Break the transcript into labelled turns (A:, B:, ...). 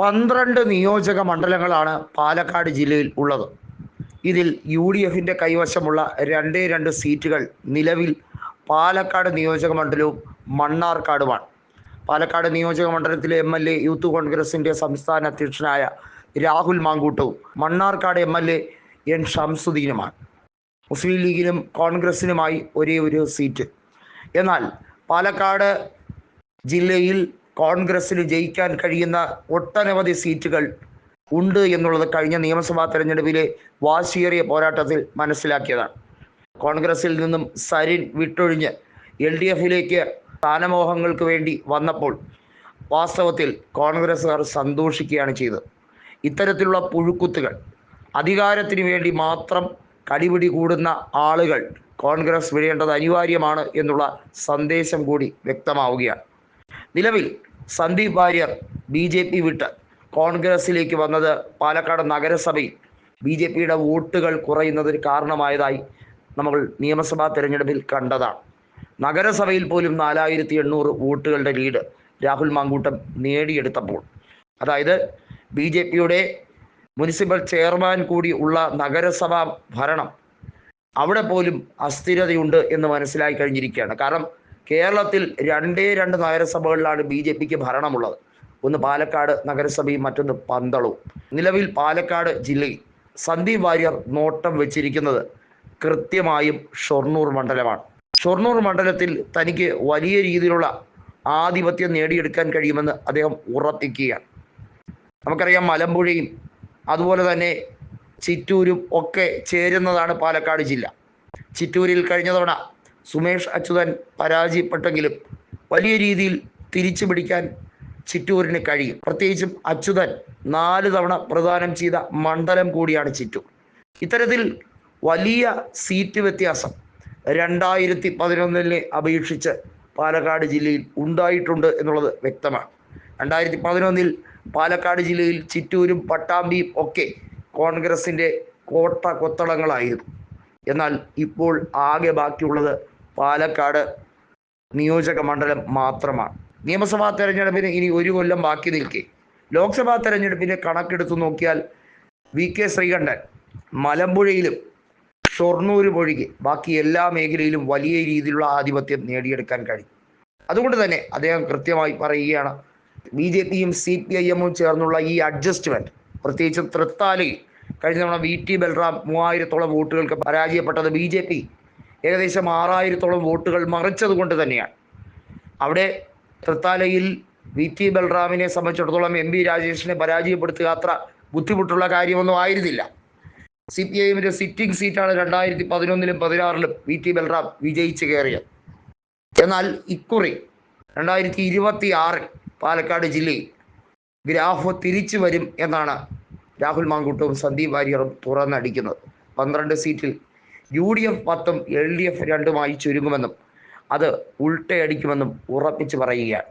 A: 12 നിയോജക മണ്ഡലങ്ങളാണ് പാലക്കാട് ജില്ലയിൽ ഉള്ളത്. ഇതിൽ UDFിൻ്റെ കൈവശമുള്ള 2 സീറ്റുകൾ നിലവിൽ പാലക്കാട് നിയോജക മണ്ഡലവും മണ്ണാർക്കാടുമാണ്. പാലക്കാട് നിയോജക മണ്ഡലത്തിലെ MLA യൂത്ത് കോൺഗ്രസിൻ്റെ സംസ്ഥാന അധ്യക്ഷനായ രാഹുൽ മാങ്കൂട്ടവും മണ്ണാർക്കാട് MLA N ഷംസുദ്ദീനുമാണ്. മുസ്ലിം ലീഗിനും കോൺഗ്രസിനുമായി ഒരേ ഒരു സീറ്റ്. എന്നാൽ പാലക്കാട് ജില്ലയിൽ കോൺഗ്രസിന് ജയിക്കാൻ കഴിയുന്ന ഒട്ടനവധി സീറ്റുകൾ ഉണ്ട് എന്നുള്ളത് കഴിഞ്ഞ നിയമസഭാ തെരഞ്ഞെടുപ്പിലെ വാശിയേറിയ പോരാട്ടത്തിൽ മനസ്സിലാക്കിയതാണ്. കോൺഗ്രസിൽ നിന്നും സരിൻ വിട്ടൊഴിഞ്ഞ് LDFിലേക്ക് സ്ഥാനമോഹങ്ങൾക്ക് വേണ്ടി വന്നപ്പോൾ വാസ്തവത്തിൽ കോൺഗ്രസ്സുകാർ സന്തോഷിക്കുകയാണ് ചെയ്തത്. ഇത്തരത്തിലുള്ള പുഴുക്കുത്തുകൾ, അധികാരത്തിന് വേണ്ടി മാത്രം കടിപിടി കൂടുന്ന ആളുകൾ കോൺഗ്രസ് വിടേണ്ടത് അനിവാര്യമാണ് എന്നുള്ള സന്ദേശം കൂടി വ്യക്തമാവുകയാണ്. നിലവിൽ സന്ദീപ് വാര്യർ BJP വിട്ട് കോൺഗ്രസിലേക്ക് വന്നത് പാലക്കാട് നഗരസഭയിൽ BJPയുടെ വോട്ടുകൾ കുറയുന്നതിന് കാരണമായതായി നമ്മൾ നിയമസഭാ തെരഞ്ഞെടുപ്പിൽ കണ്ടതാണ്. നഗരസഭയിൽ പോലും 4800 വോട്ടുകളുടെ ലീഡ് രാഹുൽ മാങ്കൂട്ടം നേടിയെടുത്തപ്പോൾ, അതായത് BJPയുടെ മുനിസിപ്പൽ ചെയർമാൻ കൂടി ഉള്ള നഗരസഭാ ഭരണം, അവിടെ പോലും അസ്ഥിരതയുണ്ട് എന്ന് മനസ്സിലായി കഴിഞ്ഞിരിക്കുകയാണ്. കാരണം കേരളത്തിൽ 2 നഗരസഭകളിലാണ് BJPക്ക് ഭരണമുള്ളത്. ഒന്ന് പാലക്കാട് നഗരസഭയും മറ്റൊന്ന് പന്തളവും. നിലവിൽ പാലക്കാട് ജില്ലയിൽ സന്ദീപ് വാര്യർ നോട്ടം വെച്ചിരിക്കുന്നത് കൃത്യമായും ഷൊർണൂർ മണ്ഡലമാണ്. ഷൊർണൂർ മണ്ഡലത്തിൽ തനിക്ക് വലിയ രീതിയിലുള്ള ആധിപത്യം നേടിയെടുക്കാൻ കഴിയുമെന്ന് അദ്ദേഹം ഉറപ്പിക്കുകയാണ്. നമുക്കറിയാം, മലമ്പുഴയും അതുപോലെ തന്നെ ചിറ്റൂരും ഒക്കെ ചേരുന്നതാണ് പാലക്കാട് ജില്ല. ചിറ്റൂരിൽ കഴിഞ്ഞ തവണ സുമേഷ് അച്യുതൻ പരാജയപ്പെട്ടെങ്കിലും വലിയ രീതിയിൽ തിരിച്ചു പിടിക്കാൻ ചിറ്റൂരിന് കഴിയും. പ്രത്യേകിച്ചും അച്യുതൻ 4 തവണ പ്രദാനം ചെയ്ത മണ്ഡലം കൂടിയാണ് ചിറ്റൂർ. ഇത്തരത്തിൽ വലിയ സീറ്റ് വ്യത്യാസം 2011 അപേക്ഷിച്ച് പാലക്കാട് ജില്ലയിൽ ഉണ്ടായിട്ടുണ്ട് എന്നുള്ളത് വ്യക്തമാണ്. 2011 പാലക്കാട് ജില്ലയിൽ ചിറ്റൂരും പട്ടാമ്പിയും ഒക്കെ കോൺഗ്രസിൻ്റെ കോട്ട കൊത്തളങ്ങളായിരുന്നു. എന്നാൽ ഇപ്പോൾ ആകെ ബാക്കിയുള്ളത് പാലക്കാട് നിയോജക മണ്ഡലം മാത്രമാണ്. നിയമസഭാ തെരഞ്ഞെടുപ്പിന് ഇനി 1 കൊല്ലം ബാക്കി നിൽക്കെ ലോക്സഭാ തെരഞ്ഞെടുപ്പിൻ്റെ കണക്കെടുത്തു നോക്കിയാൽ VK ശ്രീകണ്ഠൻ മലമ്പുഴയിലും ഷൊർണൂരും ഒഴികെ ബാക്കി എല്ലാ മേഖലയിലും വലിയ രീതിയിലുള്ള ആധിപത്യം നേടിയെടുക്കാൻ കഴിയും. അതുകൊണ്ട് തന്നെ അദ്ദേഹം കൃത്യമായി പറയുകയാണ്, BJPയും CPIMും ചേർന്നുള്ള ഈ അഡ്ജസ്റ്റ്മെൻറ്റ്, പ്രത്യേകിച്ചും തൃത്താലയിൽ കഴിഞ്ഞ തവണ VT ബൽറാം 3000-ഓളം വോട്ടുകൾക്ക് പരാജയപ്പെട്ടത് BJP ഏകദേശം 6000-ഓളം വോട്ടുകൾ മറിച്ചതുകൊണ്ട് തന്നെയാണ്. അവിടെ തൃത്താലയിൽ VT ബൽറാമിനെ സംബന്ധിച്ചിടത്തോളം MP രാജേഷിനെ പരാജയപ്പെടുത്തുക അത്ര ബുദ്ധിമുട്ടുള്ള കാര്യമൊന്നും ആയിരുന്നില്ല. CPIMൻ്റെ സിറ്റിംഗ് സീറ്റാണ് 2011-ലും 2016-ലും VT ബൽറാം വിജയിച്ച് കയറിയത്. എന്നാൽ ഇക്കുറി 2026 പാലക്കാട് ജില്ലയിൽ ഗ്രാഫ് തിരിച്ചു വരും എന്നാണ് രാഹുൽ മാങ്കൂട്ടവും സന്ദീപ് വാര്യറും തുറന്നടിക്കുന്നത്. 12 സീറ്റിൽ UDF 10-ഉം LDF 2-മായി ചുരുങ്ങുമെന്നും അത് ഉൾട്ടയടിക്കുമെന്നും ഉറപ്പിച്ച് പറയുകയാണ്.